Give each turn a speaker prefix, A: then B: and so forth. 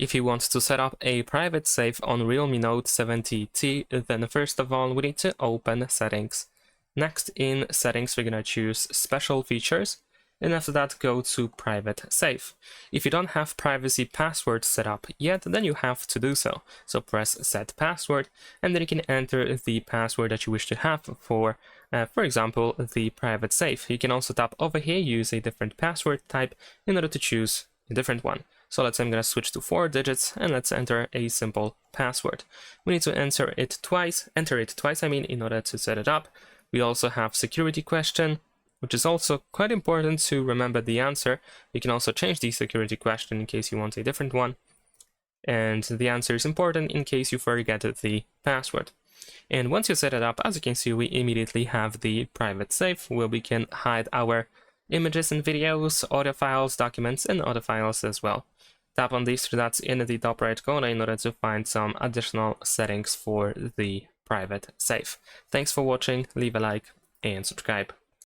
A: If you want to set up a private safe on Realme Note 70T, then first of all we need to open Settings. Next in Settings we're gonna choose Special Features, and after that go to Private Safe. If you don't have privacy password set up yet, then you have to do so. So press Set Password, and then you can enter the password that you wish to have for example, the private safe. You can also tap over here, use a different password type in order to choose a different one. So let's say I'm going to switch to 4 digits, and let's enter a simple password. We need to enter it twice, in order to set it up. We also have security question, which is also quite important to remember the answer. You can also change the security question in case you want a different one. And the answer is important in case you forget the password. And once you set it up, as you can see, we immediately have the private safe where we can hide our images and videos, audio files, documents, and other files as well. Tap on these 3 dots in the top right corner in order to find some additional settings for the private safe. Thanks for watching, leave a like and subscribe.